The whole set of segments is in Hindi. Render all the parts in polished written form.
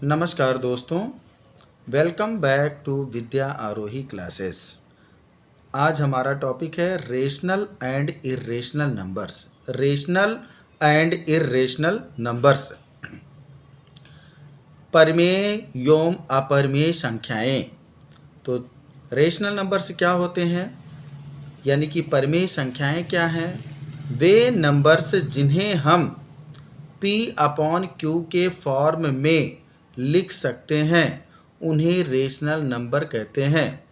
नमस्कार दोस्तों, welcome back to Vidya Arohi classes. आज हमारा टॉपिक है rational and irrational numbers. Rational and irrational numbers, परिमेय एवं अपरिमेय संख्याएं। तो रेशनल नंबर्स क्या होते हैं, यानी कि परिमेय संख्याएं क्या हैं? वे नंबर्स जिन्हें हम P/Q के फॉर्म में लिख सकते हैं उन्हें रेशनल नंबर कहते हैं।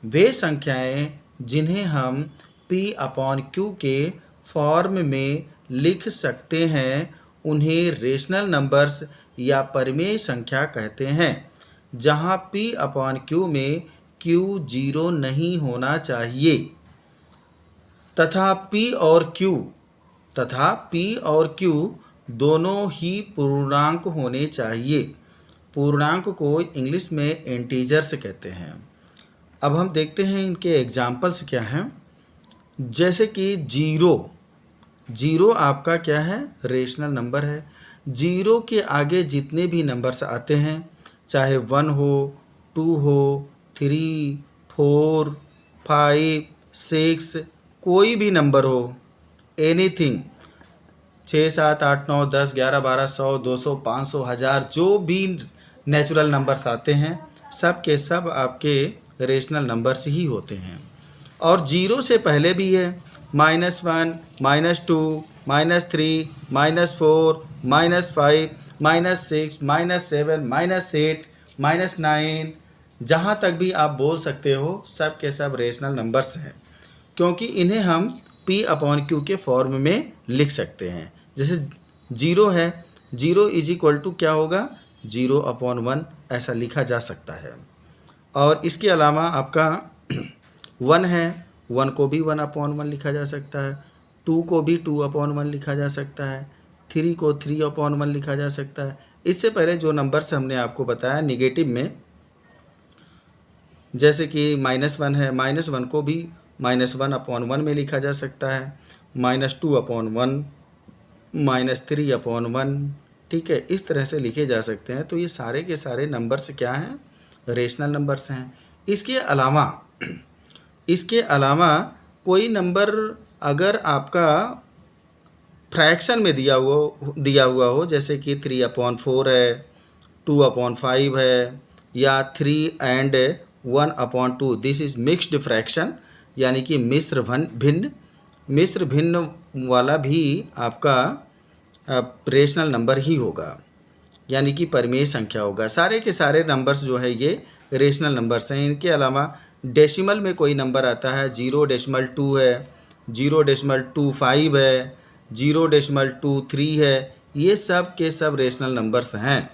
वे संख्याएं जिन्हें हम P/Q के फॉर्म में लिख सकते हैं उन्हें रेशनल नंबर्स या परिमेय संख्या कहते हैं, जहां P/Q में Q 0 नहीं होना चाहिए तथा P और Q दोनों ही पूर्णांक होने चाहिए। पूर्णांक को इंग्लिश में इंटीजर्स कहते हैं। अब हम देखते हैं इनके एग्जाम्पल्स क्या हैं। जैसे कि जीरो आपका क्या है? रेशनल नंबर है। जीरो के आगे जितने भी नंबर्स आते हैं, चाहे 1 हो, 2 हो, 3, 4, 5, 6, कोई भी नंबर हो, एनीथिंग, 6, 7, 8, 9, 10, 11, 12, 100, 200, 500, 1000, जो भी नेचुरल नंबर्स आते हैं सब के सब आपके रेशनल नंबर्स ही होते हैं। और जीरो से पहले भी है -1, -2, -3, -4, -5, -6, -7, -8, -9, जहाँ तक भी आप बोल सकते हो सब के सब रेशनल नंबर्स हैं, क्योंकि इन्हें हम P/Q के फॉर्म में लिख सकते हैं। जैसे जीरो है, 0 = क्या होगा? 0/1 ऐसा लिखा जा सकता है। और इसके अलावा आपका 1 है, 1 को भी 1/1 लिखा जा सकता है, 2 को भी 2/1 लिखा जा सकता है, 3 को 3/1 लिखा जा सकता है। इससे पहले जो नंबर्स हमने आपको बताया नेगेटिव में, जैसे कि -1 है, -1 को भी -1/1 में लिखा जा सकता है, -2/1, -3/1, ठीक है, इस तरह से लिखे जा सकते हैं। तो ये सारे के सारे नंबर्स क्या हैं? रेशनल नंबर्स हैं। इसके अलावा कोई नंबर अगर आपका फ्रैक्शन में दिया हुआ हो, जैसे कि 3/4 है, 2/5 है, या 3 and 1/2, this is mixed fraction, यानी कि मिश्र भिन्न वाला भी आपका रेशनल नंबर ही होगा, यानी कि परिमेय संख्या होगा। सारे के सारे नंबर्स जो है ये रेशनल नंबर्स हैं। इनके अलावा डेसिमल में कोई नंबर आता है, 0.2 है, 0.25 है, 0.23 है, ये सब के सब रेशनल नंबर्स हैं।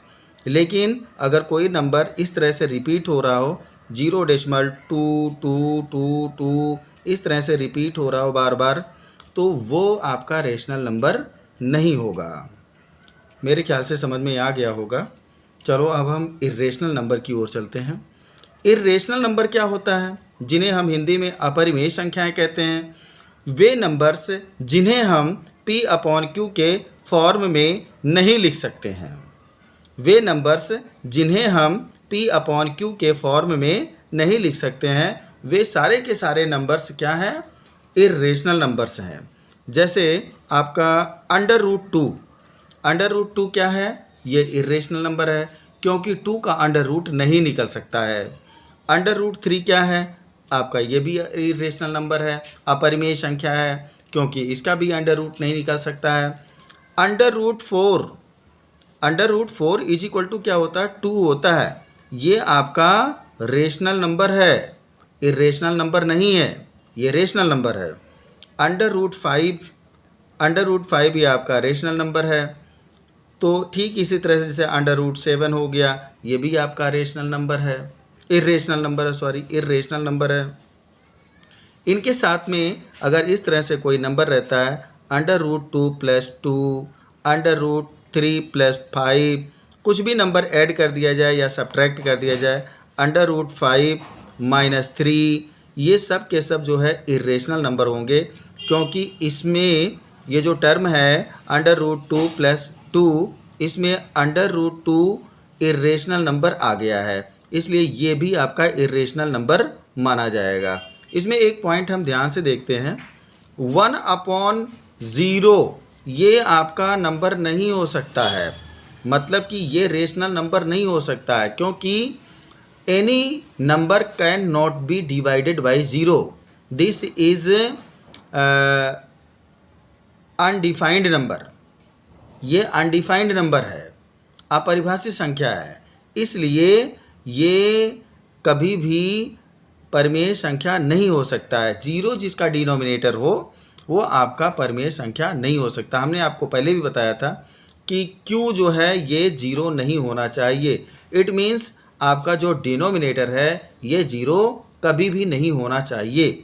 लेकिन अगर कोई नंबर इस तरह से रिपीट हो रहा हो, 0.2222 इस तरह से रिपीट हो रहा हो बार बार, तो वो आपका रेशनल नंबर नहीं होगा। मेरे ख्याल से समझ में आ गया होगा। चलो अब हम इर्रेशनल नंबर की ओर चलते हैं। इर्रेशनल नंबर क्या होता है? जिन्हें हम हिंदी में अपरिमेय संख्याएं कहते हैं। वे नंबर्स जिन्हें हम P/Q के फॉर्म में नहीं लिख सकते हैं। वे नंबर्स जिन्हें हम P/Q के फॉर्म में नहीं लिख सकते हैं, वे सारे के सारे नंबर्स क्या हैं? इर्रेशनल नंबर्स हैं। जैसे आपका √2 क्या है? ये इर्रेशनल नंबर है, क्योंकि 2 का अंडर रूट नहीं निकल सकता है। √3 क्या है? आपका ये भी इर्रेशनल नंबर है, अपरिमेय संख्या है, क्योंकि इसका भी अंडर रूट नहीं निकल सकता है। √4 = क्या होता है? 2 होता है। ये आपका रेशनल नंबर है, इर्रेशनल नंबर नहीं है, ये रेशनल नंबर है। √5 ये आपका रेशनल नंबर है। तो ठीक इसी तरह से जैसे √7 हो गया, ये भी आपका रेशनल नंबर है, इर्रेशनल नंबर है। इनके साथ में अगर इस तरह से कोई नंबर रहता है, √2 + 2, √3 + 5, कुछ भी नंबर ऐड कर दिया जाए या सब्ट्रैक्ट कर दिया जाए, √5 - 3, ये सब के सब जो है इर्रेशनल नंबर होंगे, क्योंकि इसमें ये जो टर्म है √2 + 2, इसमें √2 इर्रेशनल नंबर आ गया है, इसलिए ये भी आपका इर्रेशनल नंबर माना जाएगा। इसमें एक पॉइंट हम ध्यान से देखते हैं, 1/0 ये आपका नंबर नहीं हो सकता है, मतलब कि ये रेशनल नंबर नहीं हो सकता है, क्योंकि any number can not be divided by zero. This is undefined number, ये अनडिफाइंड नंबर है, अपरिभाषित संख्या है, इसलिए ये कभी भी परिमेय संख्या नहीं हो सकता है। जीरो जिसका डिनोमिनेटर हो वो आपका परिमेय संख्या नहीं हो सकता। हमने आपको पहले भी बताया था कि Q जो है ये जीरो नहीं होना चाहिए। इट मीन्स आपका जो डिनोमिनेटर है ये जीरो कभी भी नहीं होना चाहिए।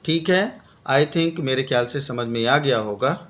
ठीक है, आई थिंक मेरे ख्याल से समझ में आ गया होगा।